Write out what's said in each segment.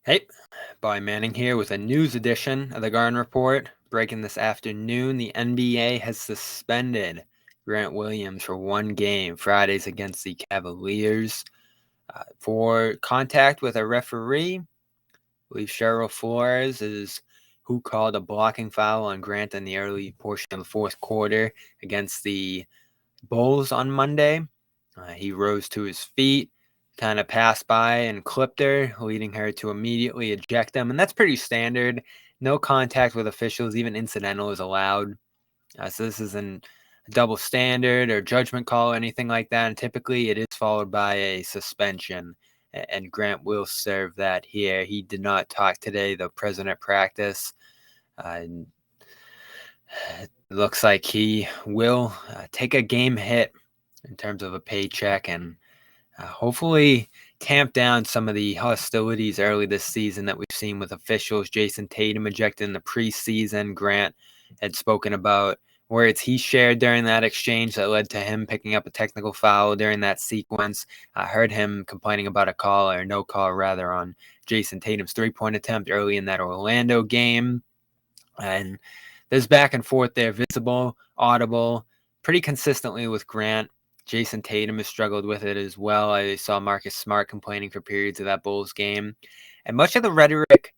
Hey, Boy Manning here with a news edition of the Garden Report. Breaking this afternoon, the NBA has suspended Grant Williams for one game, Fridays against the Cavaliers, for contact with a referee. I believe Cheryl Flores is who called a blocking foul on Grant in the early portion of the fourth quarter against the Bulls on Monday. He rose to his feet, kind of passed by and clipped her, leading her to immediately eject him. And that's pretty standard. No contact with officials, even incidental, is allowed. So this isn't a double standard or judgment call or anything like that. And typically it is followed by a suspension. And Grant will serve that here. He did not talk today, the president practice. It looks like he will take a game hit in terms of a paycheck and hopefully tamp down some of the hostilities early this season that we've seen with officials. Jason Tatum ejected in the preseason. Grant had spoken about words he shared during that exchange that led to him picking up a technical foul during that sequence. I heard him complaining about a call, or no call rather, on Jason Tatum's three-point attempt early in that Orlando game. And there's back and forth there, visible, audible, pretty consistently with Grant. Jason Tatum has struggled with it as well. I saw Marcus Smart complaining for periods of that Bulls game. And much of the rhetoric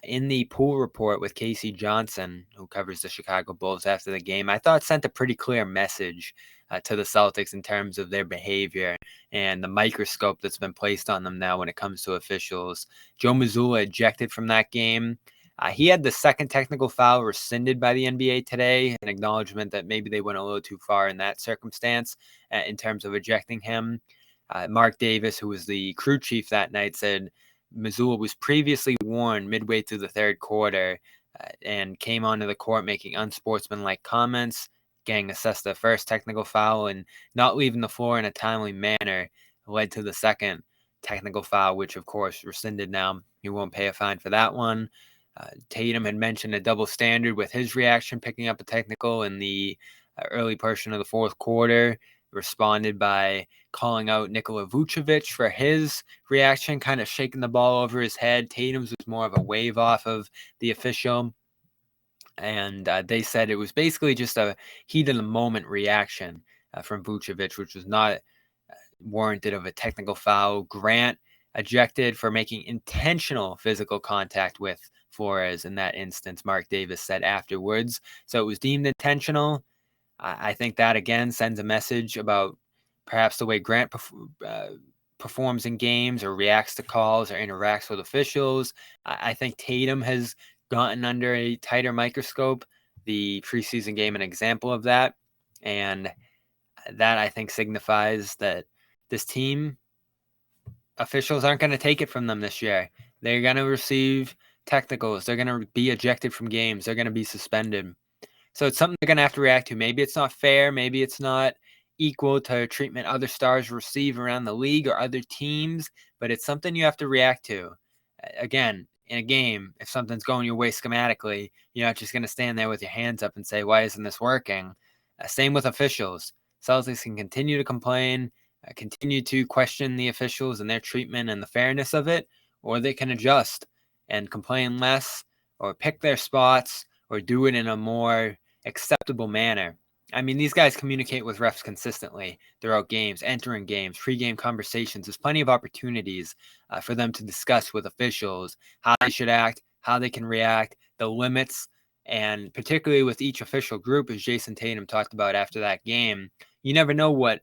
in the pool report with Casey Johnson, who covers the Chicago Bulls after the game, I thought sent a pretty clear message to the Celtics in terms of their behavior and the microscope that's been placed on them now when it comes to officials. Joe Mazzulla ejected from that game. He had the second technical foul rescinded by the NBA today, an acknowledgement that maybe they went a little too far in that circumstance in terms of ejecting him. Marc Davis, who was the crew chief that night, said Mazzulla was previously warned midway through the third quarter and came onto the court making unsportsmanlike comments, getting assessed the first technical foul, and not leaving the floor in a timely manner led to the second technical foul, which of course rescinded now. He won't pay a fine for that one. Tatum had mentioned a double standard with his reaction, picking up a technical in the early portion of the fourth quarter, responded by calling out Nikola Vucevic for his reaction, kind of shaking the ball over his head. Tatum's was more of a wave off of the official. And they said it was basically just a heat of the moment reaction from Vucevic, which was not warranted of a technical foul. Grant ejected for making intentional physical contact with Flores in that instance, Marc Davis said afterwards. So it was deemed intentional. I think that, again, sends a message about perhaps the way Grant performs in games or reacts to calls or interacts with officials. I think Tatum has gotten under a tighter microscope. The preseason game, an example of that. And that, I think, signifies that this team, officials aren't going to take it from them this year. They're going to receive technicals. They're going to be ejected from games. They're going to be suspended. So it's something they're going to have to react to. Maybe it's not fair. Maybe it's not equal to treatment other stars receive around the league or other teams, but it's something you have to react to. Again, in a game, if something's going your way schematically, you're not just going to stand there with your hands up and say, why isn't this working? Same with officials. Celtics can continue to complain, continue to question the officials and their treatment and the fairness of it, or they can adjust and complain less or pick their spots or do it in a more acceptable manner. I mean, these guys communicate with refs consistently throughout games, entering games, pre-game conversations. There's plenty of opportunities for them to discuss with officials how they should act, how they can react, the limits, and particularly with each official group, as Jason Tatum talked about after that game, you never know what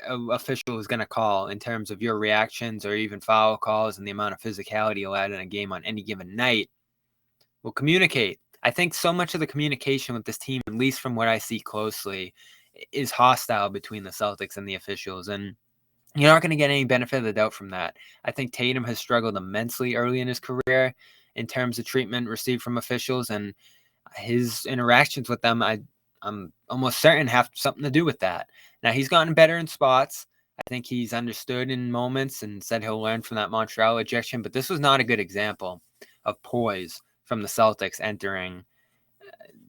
an official is going to call in terms of your reactions or even foul calls and the amount of physicality allowed in a game on any given night. Well, communicate. I think so much of the communication with this team, at least from what I see closely, is hostile between the Celtics and the officials. And you're not going to get any benefit of the doubt from that. I think Tatum has struggled immensely early in his career in terms of treatment received from officials, and his interactions with them, I'm almost certain, have something to do with that. Now, he's gotten better in spots. I think he's understood in moments and said he'll learn from that Montreal ejection, but this was not a good example of poise from the Celtics entering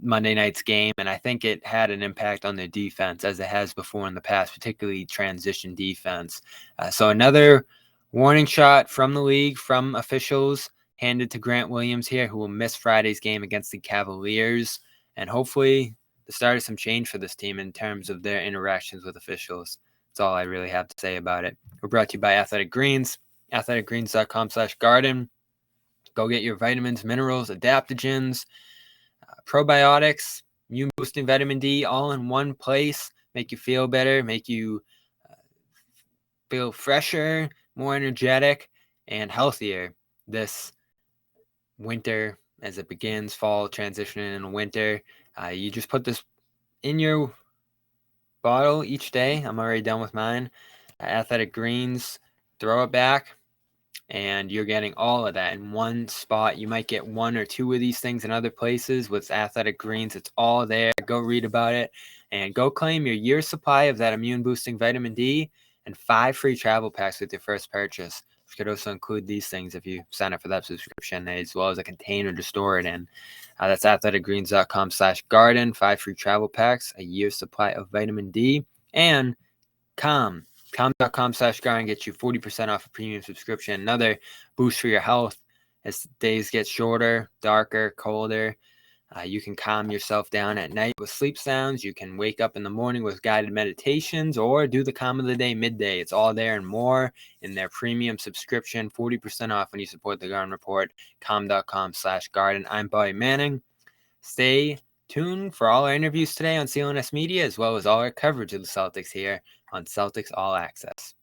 Monday night's game, and I think it had an impact on their defense as it has before in the past, particularly transition defense. So another Warning shot from the league, from officials, handed to Grant Williams here, who will miss Friday's game against the Cavaliers. And hopefully the start of some change for this team in terms of their interactions with officials. That's all I really have to say about it. We're brought to you by Athletic Greens, athleticgreens.com/garden. Go get your vitamins, minerals, adaptogens, probiotics, immune-boosting vitamin D all in one place. Make you feel better, make you feel fresher, more energetic, and healthier this winter as it begins, fall transitioning into winter. You just put this in your bottle each day. I'm already done with mine. Athletic Greens, throw it back, and you're getting all of that in one spot. You might get one or two of these things in other places. With Athletic Greens, it's all there. Go read about it and go claim your year's supply of that immune boosting vitamin D and 5 free travel packs with your first purchase, which could also include these things if you sign up for that subscription, as well as a container to store it in. That's athleticgreens.com/garden, 5 free travel packs, a year's supply of vitamin D, and Calm.com/garden gets you 40% off a premium subscription. Another boost for your health as days get shorter, darker, colder. You can calm yourself down at night with sleep sounds. You can wake up in the morning with guided meditations or do the calm of the day midday. It's all there and more in their premium subscription. 40% off when you support the Garden Report. Calm.com/garden. I'm Bobby Manning. Stay tuned for all our interviews today on CLNS Media, as well as all our coverage of the Celtics here on Celtics All Access.